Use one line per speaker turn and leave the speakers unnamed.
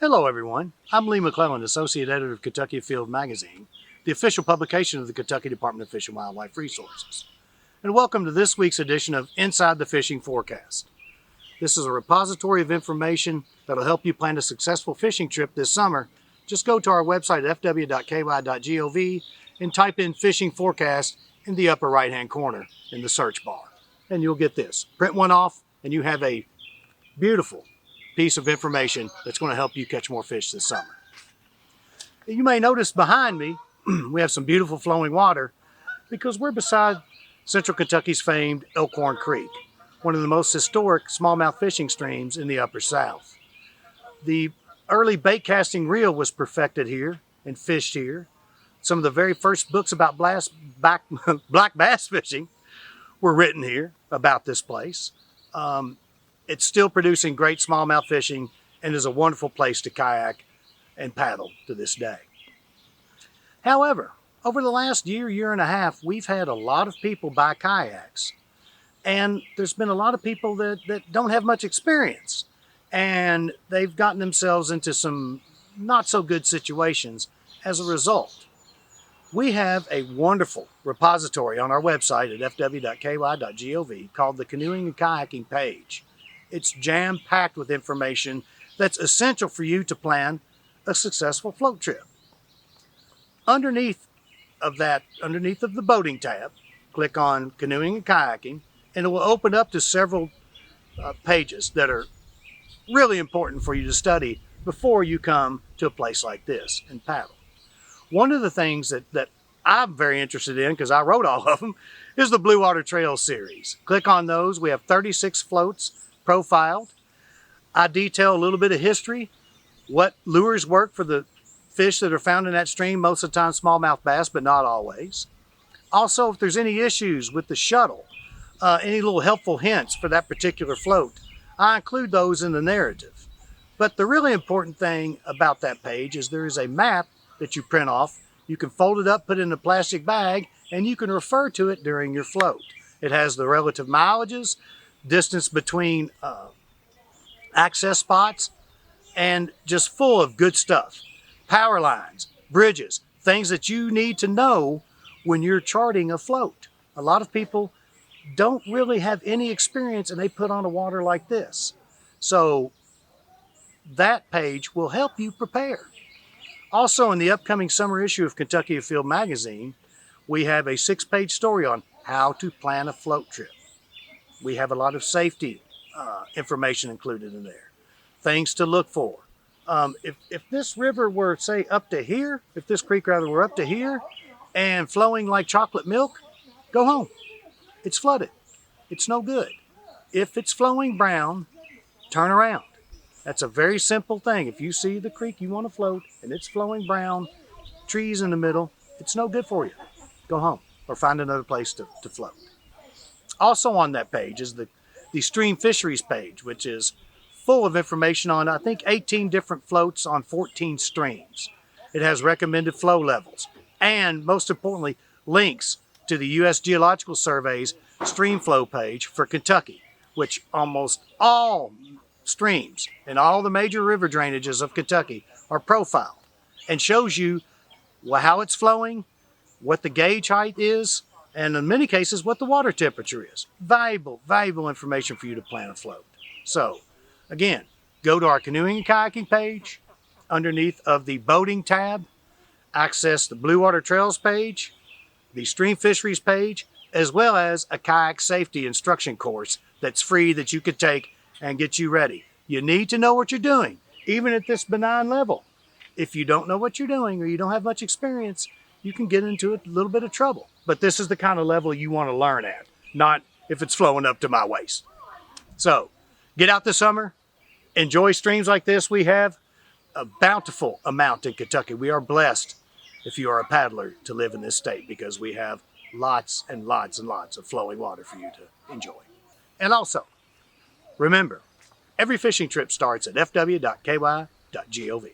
Hello everyone, I'm Lee McClellan, Associate Editor of Kentucky Afield Magazine, the official publication of the Kentucky Department of Fish and Wildlife Resources. And welcome to this week's edition of Inside the Fishing Forecast. This is a repository of information that'll help you plan a successful fishing trip this summer. Just go to our website at fw.ky.gov and type in Fishing Forecast in the upper right hand corner in the search bar. And you'll get this. Print one off and you have a beautiful piece of information that's going to help you catch more fish this summer. You may notice behind me we have some beautiful flowing water because we're beside Central Kentucky's famed Elkhorn Creek, one of the most historic smallmouth fishing streams in the Upper South. The early bait casting reel was perfected here and fished here. Some of the very first books about black bass fishing were written here about this place. It's still producing great smallmouth fishing and is a wonderful place to kayak and paddle to this day. However, over the last year and a half, we've had a lot of people buy kayaks. And there's been a lot of people that don't have much experience. And they've gotten themselves into some not so good situations as a result. We have a wonderful repository on our website at fw.ky.gov called the Canoeing and Kayaking page. It's jam-packed with information that's essential for you to plan a successful float trip. Underneath of the boating tab, click on Canoeing and Kayaking, and it will open up to several pages that are really important for you to study before you come to a place like this and paddle. One of the things that I'm very interested in, because I wrote all of them, is the Blue Water Trail series. Click on those. We have 36 floats profiled. I detail a little bit of history, what lures work for the fish that are found in that stream, most of the time smallmouth bass, but not always. Also, if there's any issues with the shuttle, any little helpful hints for that particular float, I include those in the narrative. But the really important thing about that page is there is a map that you print off. You can fold it up, put it in a plastic bag, and you can refer to it during your float. It has the relative mileages, distance between access spots, and just full of good stuff. Power lines, bridges, things that you need to know when you're charting a float. A lot of people don't really have any experience and they put on a water like this. So that page will help you prepare. Also, in the upcoming summer issue of Kentucky Afield Magazine, we have a 6-page story on how to plan a float trip. We have a lot of safety information included in there. Things to look for. If this river were, say, up to here, if this creek rather were up to here and flowing like chocolate milk, go home. It's flooded. It's no good. If it's flowing brown, turn around. That's a very simple thing. If you see the creek you want to float and it's flowing brown, trees in the middle, it's no good for you. Go home or find another place to float. Also on that page is the Stream Fisheries page, which is full of information on, I think, 18 different floats on 14 streams. It has recommended flow levels and, most importantly, links to the U.S. Geological Survey's stream flow page for Kentucky, which almost all streams and all the major river drainages of Kentucky are profiled and shows you how it's flowing, what the gauge height is, and in many cases, what the water temperature is. Valuable information for you to plan a float. So, again, go to our Canoeing and Kayaking page. Underneath of the Boating tab, access the Blue Water Trails page, the Stream Fisheries page, as well as a kayak safety instruction course that's free that you could take and get you ready. You need to know what you're doing, even at this benign level. If you don't know what you're doing or you don't have much experience, you can get into a little bit of trouble. But this is the kind of level you want to learn at, not if it's flowing up to my waist. So, get out this summer, enjoy streams like this. We have a bountiful amount in Kentucky. We are blessed, if you are a paddler, to live in this state because we have lots and lots and lots of flowing water for you to enjoy. And also, remember, every fishing trip starts at fw.ky.gov.